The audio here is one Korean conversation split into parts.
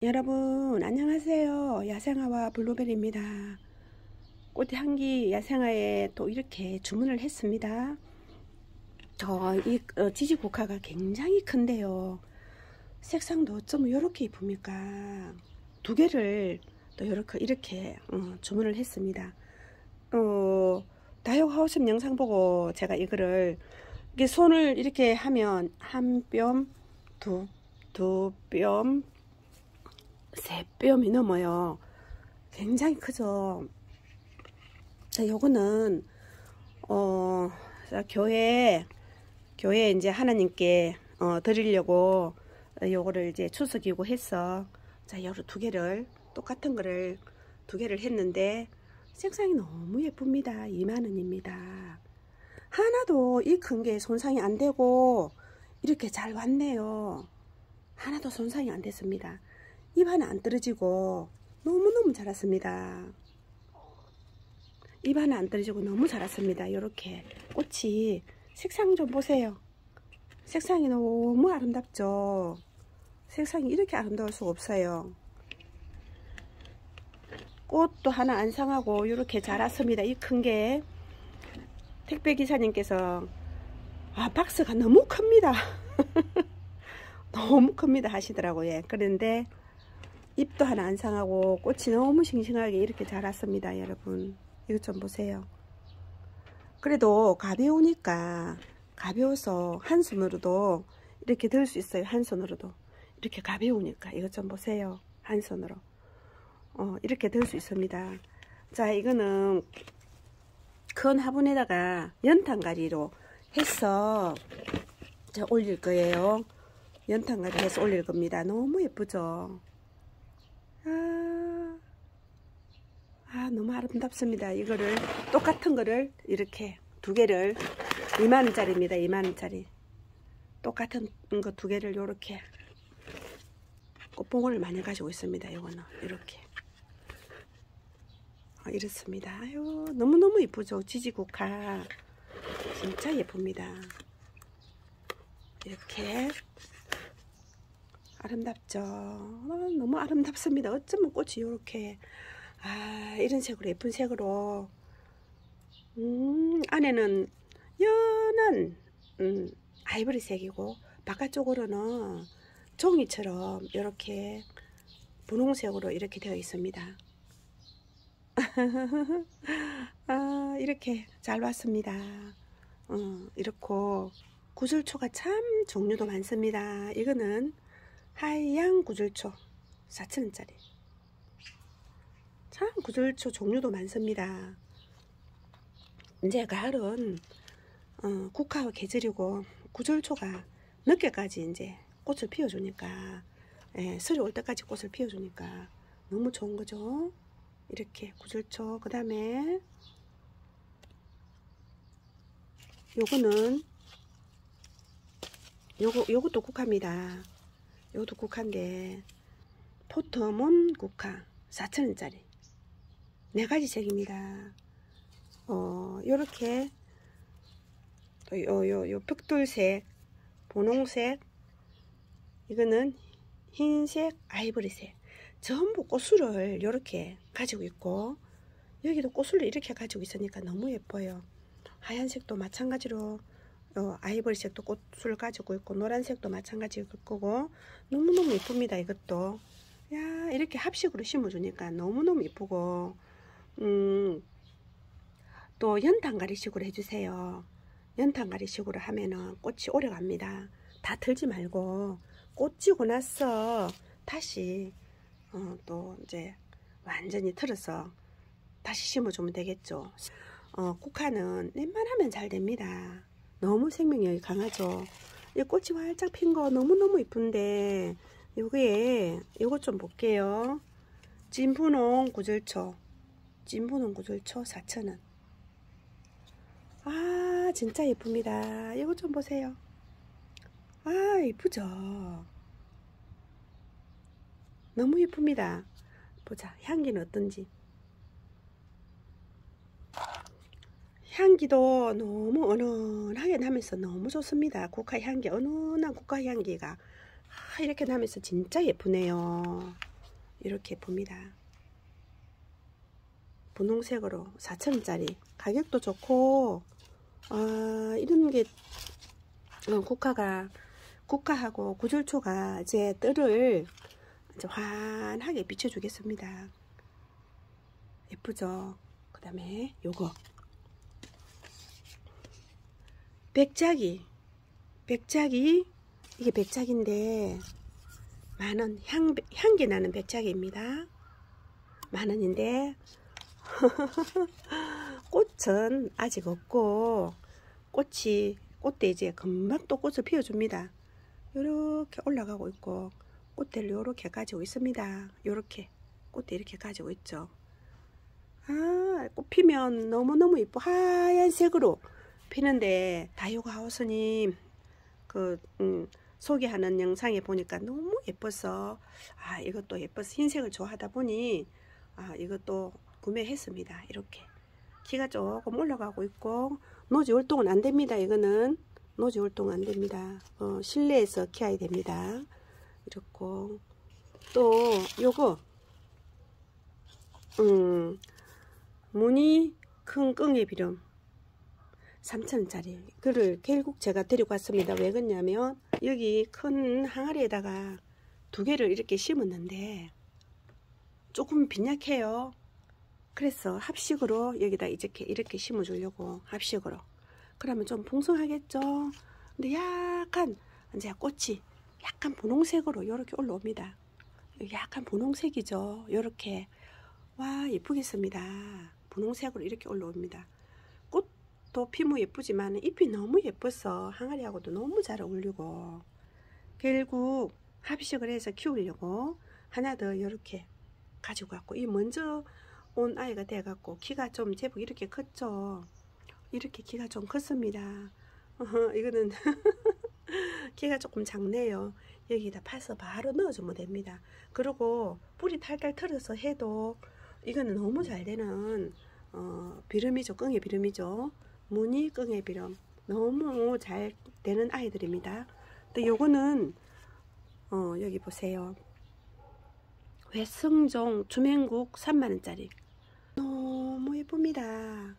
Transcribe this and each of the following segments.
여러분 안녕하세요. 야생아와 블루베리입니다. 꽃향기 야생아에 또 이렇게 주문을 했습니다. 이 지지국화가 굉장히 큰데요. 색상도 어쩜 이렇게 이쁩니까? 두 개를 또 이렇게 주문을 했습니다. 다육하우스 영상 보고 제가 이거를 이렇게 손을 이렇게 하면 한 뼘, 두 뼘, 세 뼘이 넘어요. 굉장히 크죠. 자, 요거는 자, 교회에 이제 하나님께 드리려고 요거를 이제 추석이고 해서 자, 요거 두 개를 똑같은 거를 두 개를 했는데 색상이 너무 예쁩니다. 2만원입니다. 하나도 이 큰 게 손상이 안 되고 이렇게 잘 왔네요. 하나도 손상이 안 됐습니다. 잎 하나 안 떨어지고 너무너무 자랐습니다. 잎 하나 안 떨어지고 너무 자랐습니다. 이렇게 꽃이 색상 좀 보세요. 색상이 너무 아름답죠. 색상이 이렇게 아름다울 수가 없어요. 꽃도 하나 안 상하고 이렇게 자랐습니다. 이 큰 게 택배 기사님께서 박스가 너무 큽니다. 너무 큽니다 하시더라고요. 그런데 잎도 하나 안 상하고 꽃이 너무 싱싱하게 이렇게 자랐습니다. 여러분 이것 좀 보세요. 그래도 가벼우니까 가벼워서 한 손으로도 이렇게 들 수 있어요. 한 손으로도 이렇게 가벼우니까 이것 좀 보세요. 한 손으로 이렇게 들 수 있습니다. 자, 이거는 큰 화분에다가 연탄가리로 해서 자, 올릴 거예요. 연탄가리 해서 올릴 겁니다. 너무 예쁘죠. 너무 아름답습니다. 이거를 똑같은 거를 이렇게 두 개를 2만원짜리입니다. 2만원짜리 똑같은 거 두 개를 이렇게 꽃봉오리를 많이 가지고 있습니다. 이거는 이렇게 이렇습니다. 아유, 너무너무 예쁘죠. 지지국화 진짜 예쁩니다. 이렇게 아름답죠. 너무 아름답습니다. 어쩌면 꽃이 이렇게 이런 색으로 예쁜 색으로 안에는 연한 아이보리색이고 바깥쪽으로는 종이처럼 이렇게 분홍색으로 이렇게 되어 있습니다. 이렇게 잘 왔습니다. 이렇게 구슬초가 참 종류도 많습니다. 이거는 하얀 구슬초 4,000원짜리. 참 구슬초 종류도 많습니다. 이제 가을은 국화 계절이고 구슬초가 늦게까지 이제 꽃을 피워주니까 설이 올 때까지 꽃을 피워주니까 너무 좋은 거죠. 이렇게 구슬초. 그 다음에 요거는 요것도 국화입니다. 요것도 국화인데 포터몬 국화 4,000원짜리 4가지 색입니다. 요렇게 요 벽돌색, 분홍색, 이거는 흰색, 아이보리색 전부 꽃술을 이렇게 가지고 있고 여기도 꽃술을 이렇게 가지고 있으니까 너무 예뻐요. 하얀색도 마찬가지로 아이보리색도 꽃술 가지고 있고 노란색도 마찬가지일 거고 너무너무 예쁩니다. 이것도 야, 이렇게 합식으로 심어주니까 너무너무 예쁘고 또 연탄가리식으로 해주세요. 연탄가리식으로 하면은 꽃이 오래 갑니다. 다 틀지 말고 꽃 지고 나서 다시 또 이제 완전히 틀어서 다시 심어주면 되겠죠. 국화는 웬만하면 잘 됩니다. 너무 생명력이 강하죠. 이 꽃이 활짝 핀 거 너무너무 이쁜데 요게 요거 좀 볼게요. 진분홍 구슬초 4,000원. 진짜 예쁩니다. 이거 좀 보세요. 예쁘죠. 너무 예쁩니다. 보자, 향기는 어떤지. 향기도 너무 은은하게 나면서 너무 좋습니다. 국화 향기, 은은한 국화 향기가 이렇게 나면서 진짜 예쁘네요. 이렇게 봅니다. 분홍색으로 4,000원짜리 가격도 좋고, 이런 게 국화하고 구절초가 이제 뜰을 이제 환하게 비춰주겠습니다. 예쁘죠? 그 다음에 요거 백작이 이게 백작인데 만원, 향기 나는 백작입니다. 만원인데 꽃은 아직 없고 꽃대 이제 금방 또 꽃을 피워줍니다. 요렇게 올라가고 있고 꽃대를 요렇게 가지고 있습니다. 요렇게 꽃대 이렇게 가지고 있죠. 꽃 피면 너무너무 이뻐 하얀색으로 피는데 다육하우스님 소개하는 영상에 보니까 너무 예뻐서 이것도 예뻐서 흰색을 좋아하다 보니 이것도 구매했습니다. 이렇게 키가 조금 올라가고 있고 노지 활동은 안 됩니다. 이거는 노지 활동 안 됩니다. 실내에서 키워야 됩니다. 이렇고 또 요거 무늬 큰 끙의 비름 3,000원짜리 그를 결국 제가 데리고 왔습니다. 왜 그러냐면 여기 큰 항아리에다가 2개를 이렇게 심었는데 조금 빈약해요. 그래서 합식으로 여기다 이렇게 심어 주려고 합식으로. 그러면 좀 풍성하겠죠. 근데 약간 이제 꽃이 약간 분홍색으로 이렇게 올라옵니다. 약간 분홍색이죠. 이렇게 와 예쁘겠습니다. 분홍색으로 이렇게 올라옵니다. 꽃도 피무 예쁘지만 잎이 너무 예뻐서 항아리하고도 너무 잘 어울리고 결국 합식을 해서 키우려고 하나 더 이렇게 가지고 왔고 이 먼저 온 아이가 돼 갖고 키가 좀 제법 이렇게 컸죠. 이렇게 키가 좀 컸습니다. 이거는 키가 조금 작네요. 여기다 파서 바로 넣어주면 됩니다. 그리고 뿌리 탈탈 털어서 해도 이거는 너무 잘 되는 비름이죠. 끙의 비름이죠. 무늬 끙의 비름 너무 잘 되는 아이들입니다. 또 요거는 여기 보세요. 외승종 주맹국 3만원짜리 너무 예쁩니다.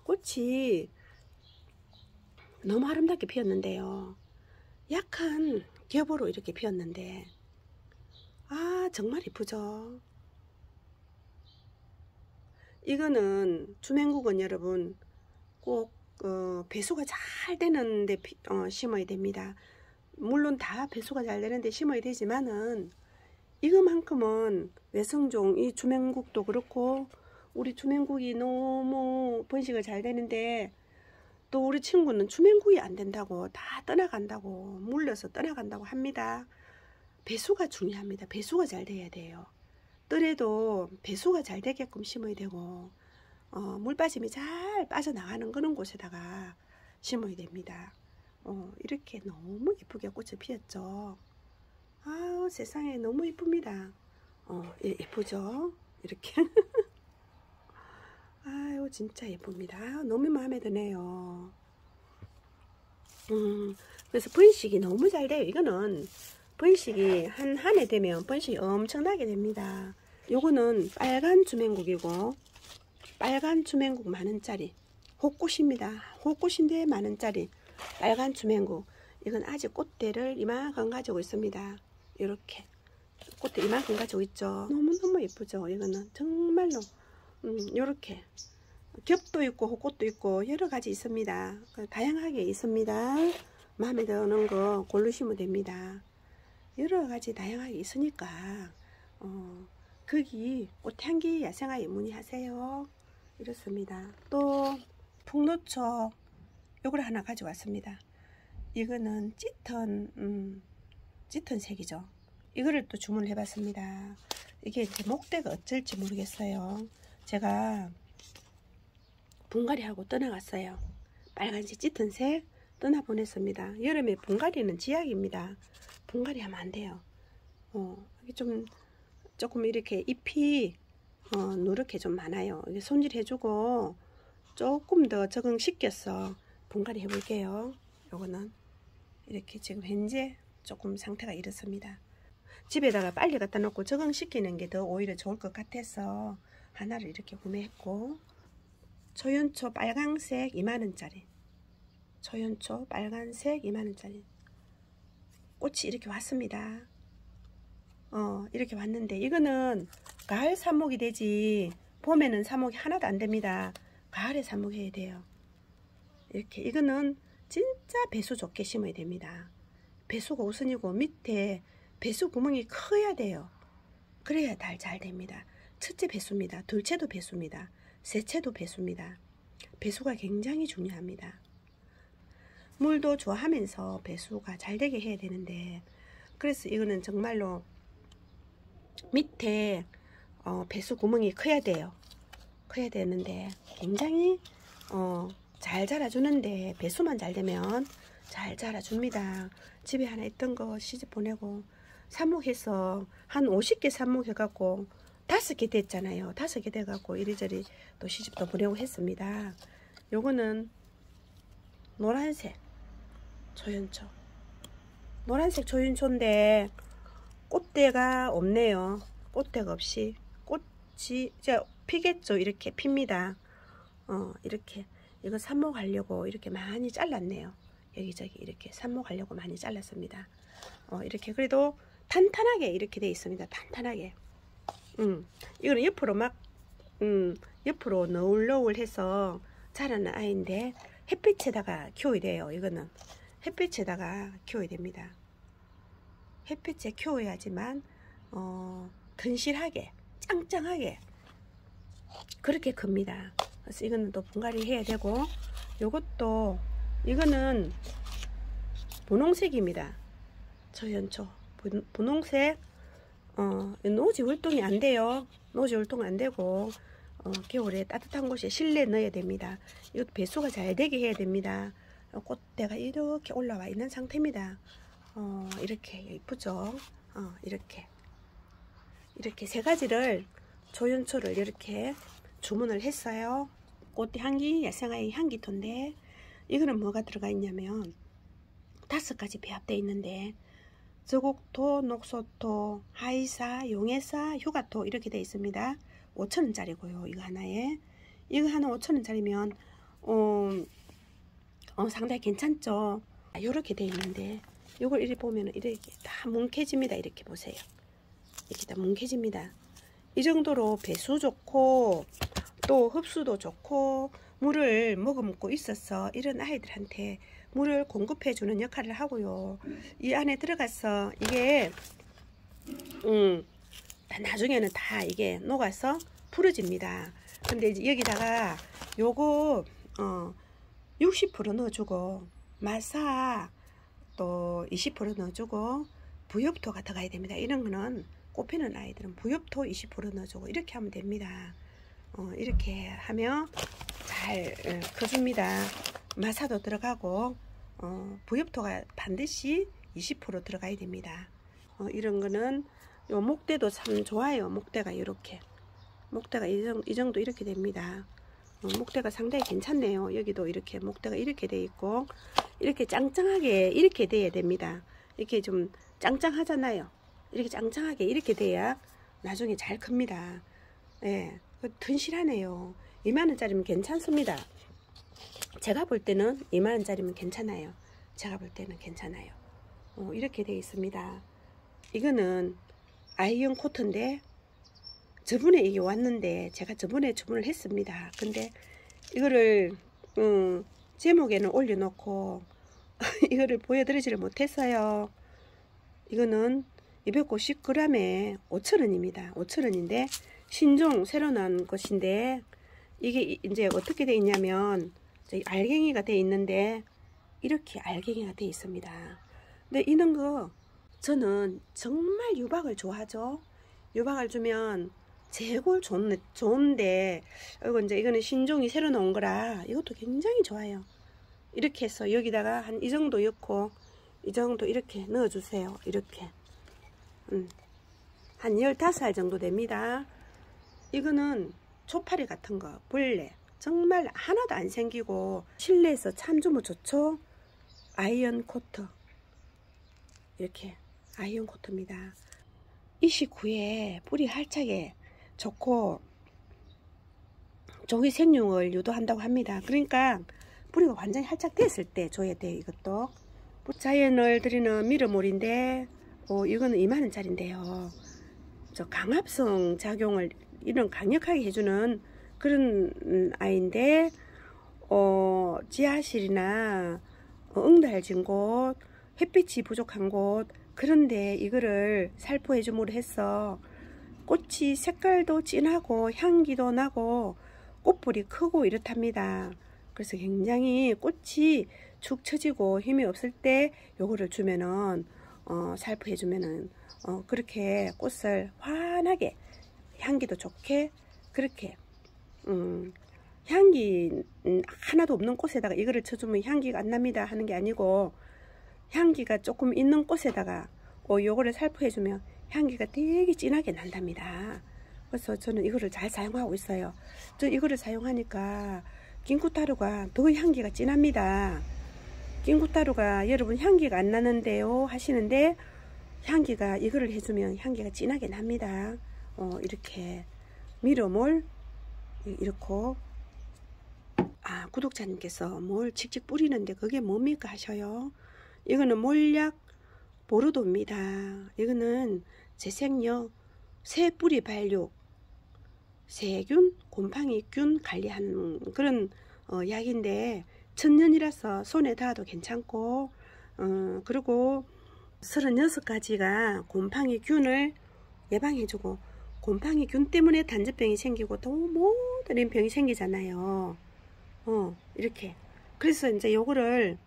꽃이 너무 아름답게 피었는데요. 약한 겹으로 이렇게 피었는데 정말 예쁘죠. 이거는 주맹국은 여러분 꼭 배수가 잘 되는데 심어야 됩니다. 물론 다 배수가 잘 되는데 심어야 되지만은 이거만큼은 외성종 이 주맹국도 그렇고 우리 주맹국이 너무 번식을 잘 되는데 또 우리 친구는 주맹국이 안 된다고 다 떠나간다고 물려서 떠나간다고 합니다. 배수가 중요합니다. 배수가 잘 돼야 돼요. 뜰에도 배수가 잘 되게끔 심어야 되고 물 빠짐이 잘 빠져나가는 그런 곳에다가 심어야 됩니다. 이렇게 너무 예쁘게 꽃을 피웠죠. 세상에 너무 예쁩니다. 예쁘죠? 이렇게 진짜 예쁩니다. 너무 마음에 드네요. 그래서 번식이 너무 잘 돼요. 이거는 번식이 한 해 되면 번식이 엄청나게 됩니다. 요거는 빨간 주맹국이고 빨간 주맹국 만원짜리 호꽃입니다. 호꽃인데 만원짜리 빨간 주맹국. 이건 아직 꽃대를 이만큼 가지고 있습니다. 이렇게 꽃대 이만큼 가지고 있죠. 너무너무 예쁘죠. 이거는 정말로 이렇게 겹도 있고 호꽃도 있고 여러가지 있습니다. 다양하게 있습니다. 마음에 드는 거 고르시면 됩니다. 여러가지 다양하게 있으니까 거기 꽃향기 야생화에 문의하세요. 이렇습니다. 또 풍노초 요걸 하나 가져왔습니다. 이거는 짙은 색이죠. 이거를 또 주문을 해봤습니다. 이게 이제 목대가 어쩔지 모르겠어요. 제가 분갈이하고 떠나갔어요. 빨간색 짙은 색 떠나보냈습니다. 여름에 분갈이는 지약입니다. 분갈이 하면 안 돼요. 이게 조금 이렇게 잎이 누렇게 좀 많아요. 이게 손질해주고 조금 더 적응시켜서 분갈이 해볼게요. 요거는 이렇게 지금 현재 조금 상태가 이렇습니다. 집에다가 빨리 갖다 놓고 적응시키는 게 더 오히려 좋을 것 같아서 하나를 이렇게 구매했고, 초연초 빨강색 2만원짜리, 초연초 빨간색 2만원짜리 꽃이 이렇게 왔습니다. 이렇게 왔는데 이거는 가을 삽목이 되지 봄에는 삽목이 하나도 안 됩니다. 가을에 삽목해야 돼요. 이렇게 이거는 진짜 배수 좋게 심어야 됩니다. 배수가 우선이고 밑에 배수 구멍이 커야 돼요. 그래야 잘 됩니다. 첫째 배수입니다. 둘째도 배수입니다. 셋째도 배수입니다. 배수가 굉장히 중요합니다. 물도 좋아하면서 배수가 잘 되게 해야 되는데, 그래서 이거는 정말로 밑에 배수 구멍이 커야 돼요. 커야 되는데 굉장히 잘 자라주는데, 배수만 잘 되면 잘 자라줍니다. 집에 하나 있던 거 시집 보내고 삽목해서 한 50개 삽목해갖고 5개 됐잖아요. 5개 돼갖고 이리저리 또 시집도 보내고 했습니다. 요거는 노란색 초연초, 노란색 초연초인데 꽃대가 없네요. 꽃대가 없이 꽃이 이제 피겠죠. 이렇게 핍니다. 이렇게 이거 삽목하려고 이렇게 많이 잘랐네요. 여기저기 이렇게 삽목하려고 많이 잘랐습니다. 이렇게 그래도 탄탄하게 이렇게 돼 있습니다. 탄탄하게. 이거는 옆으로 막 옆으로 너울너울 해서 자라는 아이인데 햇빛에다가 키워야 돼요. 이거는 햇빛에다가 키워야 됩니다. 햇빛에 키워야지만 튼실하게 짱짱하게 그렇게 큽니다. 그래서 이거는 또 분갈이 해야 되고, 요것도 이거는 분홍색입니다. 초연초 분홍색. 노지 활동이 안 돼요. 노지 활동 안 되고 겨울에 따뜻한 곳에 실내에 넣어야 됩니다. 이것도 배수가 잘 되게 해야 됩니다. 꽃대가 이렇게 올라와 있는 상태입니다. 이렇게 이쁘죠. 이렇게 세 가지를 초연초를 이렇게 주문을 했어요. 꽃대 향기 야생아이 향기토인데, 이거는 뭐가 들어가 있냐면 5가지 배합되어 있는데 저곡토, 녹소토, 하이사, 용해사, 휴가토 이렇게 되어 있습니다. 5,000원짜리고요. 이거 하나에. 이거 하나 5,000원짜리면 상당히 괜찮죠. 이렇게 되어 있는데 이걸 이렇게 보면 이렇게 다 뭉개집니다. 이렇게 보세요. 이렇게 다 뭉개집니다. 이 정도로 배수 좋고 또 흡수도 좋고 물을 머금고 있어서 이런 아이들한테 물을 공급해 주는 역할을 하고요. 이 안에 들어가서 이게 나중에는 다 이게 녹아서 부러집니다. 근데 이제 여기다가 요거 60% 넣어주고 마사 또 20% 넣어주고 부엽토가 들어가야 됩니다. 이런 거는 꽃피는 아이들은 부엽토 20% 넣어주고 이렇게 하면 됩니다. 이렇게 하면 잘 커줍니다. 마사도 들어가고 부엽토가 반드시 20% 들어가야 됩니다. 이런 거는 요 목대도 참 좋아요. 목대가 이렇게 목대가 이 정도 이렇게 됩니다. 목대가 상당히 괜찮네요. 여기도 이렇게 목대가 이렇게 돼 있고 이렇게 짱짱하게 이렇게 돼야 됩니다. 이렇게 좀 짱짱하잖아요. 이렇게 짱짱하게 이렇게 돼야 나중에 잘 큽니다. 예, 튼실하네요. 2만원짜리면 괜찮습니다. 제가 볼 때는 2만원짜리면 괜찮아요. 제가 볼 때는 괜찮아요. 이렇게 되어 있습니다. 이거는 아이언 코트인데 저번에 이게 왔는데 제가 저번에 주문을 했습니다. 근데 이거를 제목에는 올려놓고 이거를 보여드리지를 못했어요. 이거는 250g에 5,000원입니다. 5,000원인데 신종 새로 나온 것인데 이게 이제 어떻게 되어 있냐면 알갱이가 되어 있는데 이렇게 알갱이가 되어 있습니다. 근데 이런 거 저는 정말 유박을 좋아하죠. 유박을 주면 제골 좋은데 이거는 신종이 새로 나온 거라 이것도 굉장히 좋아요. 이렇게 해서 여기다가 한 이 정도 넣고 이 정도 이렇게 넣어주세요. 이렇게 한 15알 정도 됩니다. 이거는 초파리 같은 거 벌레 정말 하나도 안 생기고 실내에서 참 주면 좋죠. 아이언 코트 이렇게 아이언 코트입니다. 이식 후에 뿌리 활착에 좋고 조기 생육을 유도한다고 합니다. 그러니까 뿌리가 완전히 활착됐을 때 줘야 돼. 이것도 자연을 드리는 미러몰인데 이거는 2만원짜리인데요. 저 강압성 작용을 이런 강력하게 해주는 그런 아이인데 지하실이나 응달진 곳, 햇빛이 부족한 곳, 그런데 이거를 살포해 줌으로 해서 꽃이 색깔도 진하고 향기도 나고 꽃뿌리 크고 이렇답니다. 그래서 굉장히 꽃이 축 처지고 힘이 없을 때 요거를 주면은 살포해 주면은 그렇게 꽃을 환하게 향기도 좋게 그렇게 향기 하나도 없는 꽃에다가 이거를 쳐주면 향기가 안 납니다 하는 게 아니고, 향기가 조금 있는 꽃에다가 요거를 살포해 주면 향기가 되게 진하게 난답니다. 그래서 저는 이거를 잘 사용하고 있어요. 저 이거를 사용하니까 낑쿠타루가 더 향기가 진합니다. 낑쿠타루가 여러분 향기가 안 나는데요 하시는데, 향기가 이거를 해주면 향기가 진하게 납니다. 이렇게 미러몰 이렇게 구독자님께서 뭘 직접 뿌리는데 그게 뭡니까 하셔요. 이거는 몰약 보르도입니다. 이거는 재생력, 새뿌리 발육, 세균, 곰팡이균 관리하는 그런 약인데 천년이라서 손에 닿아도 괜찮고 그리고 36가지가 곰팡이균을 예방해주고, 곰팡이균 때문에 단전병이 생기고 또 모든 병이 생기잖아요. 이렇게 그래서 이제 요거를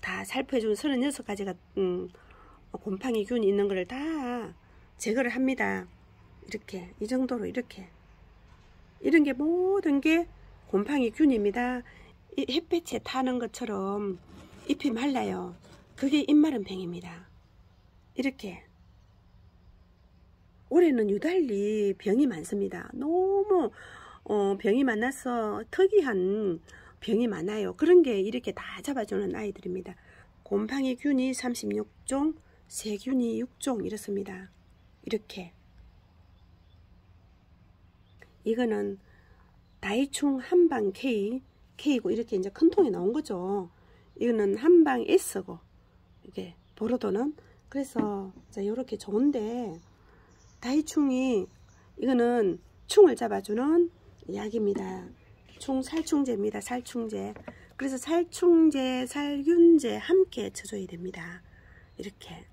다 살포해주는 36가지가 곰팡이균이 있는 거를 다 제거를 합니다. 이렇게 이 정도로 이렇게 이런 게 모든 게 곰팡이균입니다. 이 햇볕에 타는 것처럼 잎이 말라요. 그게 잎마른 병입니다. 이렇게 올해는 유달리 병이 많습니다. 너무 병이 많아서 특이한 병이 많아요. 그런 게 이렇게 다 잡아주는 아이들입니다. 곰팡이균이 36종, 세균이 6종 이렇습니다. 이렇게 이거는 다이충 한방 K고 이렇게 이제 큰 통에 나온 거죠. 이거는 한방 S고 이게 보르도는 그래서 이렇게 좋은데, 다이충이 이거는 충을 잡아주는 약입니다. 살충제입니다. 살충제. 그래서 살충제, 살균제 함께 쳐줘야 됩니다. 이렇게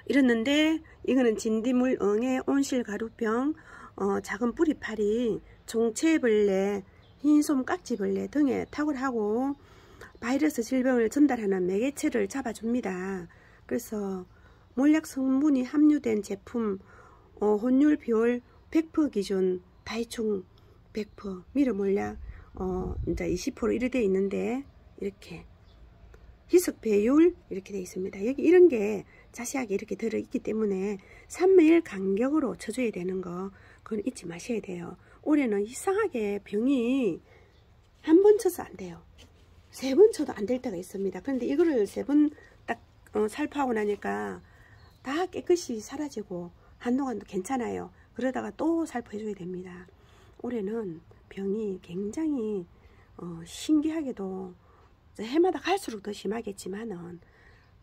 이랬는데, 이거는 진딧물, 응애, 온실가루병, 작은 뿌리파리, 종체벌레, 흰솜 깍지벌레 등에 탁월하고 바이러스 질병을 전달하는 매개체를 잡아줍니다. 그래서 몰약 성분이 함유된 제품, 혼율 비율 100% 기준 다이충 100%, 미러몰약 이제 20% 이렇게 되어 있는데, 이렇게 희석 배율 이렇게 되어 있습니다. 여기 이런 게 자세하게 이렇게 들어있기 때문에 3일 간격으로 쳐줘야 되는 거, 그건 잊지 마셔야 돼요. 올해는 이상하게 병이 한 번 쳐서 안 돼요. 3번 쳐도 안 될 때가 있습니다. 그런데 이거를 3번 딱 살포하고 나니까 다 깨끗이 사라지고 한동안도 괜찮아요. 그러다가 또 살포해줘야 됩니다. 올해는 병이 굉장히 신기하게도 해마다 갈수록 더 심하겠지만은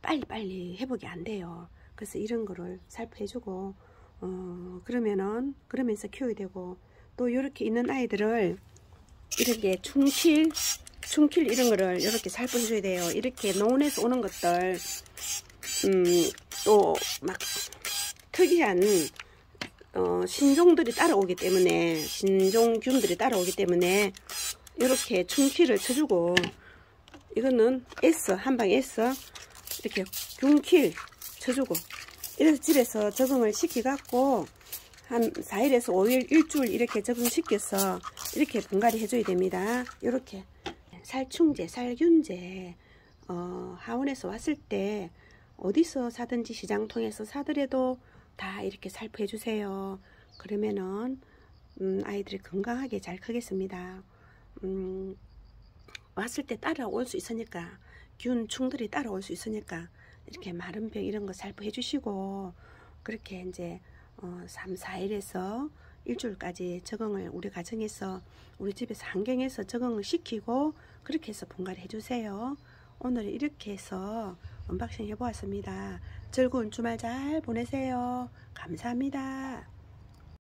빨리빨리 회복이 안 돼요. 그래서 이런 거를 살포해주고 그러면서 키워야 되고, 또 이렇게 있는 아이들을 이렇게 충킬 이런 거를 이렇게 살포해줘야 돼요. 이렇게 노원에서 오는 것들 또 막 특이한 신종들이 따라오기 때문에, 신종균들이 따라오기 때문에 이렇게 충킬을 쳐주고, 이거는 S 한방 S 이렇게 균킬 쳐주고, 이래서 집에서 적응을 시키 갖고 한 4일에서 5일 일주일 이렇게 적응시켜서 이렇게 분갈이 해줘야 됩니다. 이렇게 살충제, 살균제 하원에서 왔을 때 어디서 사든지 시장 통해서 사더라도 다 이렇게 살포해 주세요. 그러면은 아이들이 건강하게 잘 크겠습니다. 왔을 때 따라올 수 있으니까, 균충들이 따라올 수 있으니까 이렇게 마른 병 이런 거 살포해 주시고 그렇게 이제 3, 4일에서 일주일까지 적응을 우리 가정에서 우리 집에서 환경에서 적응을 시키고 그렇게 해서 분갈이 해주세요. 오늘 이렇게 해서 언박싱 해보았습니다. 즐거운 주말 잘 보내세요. 감사합니다.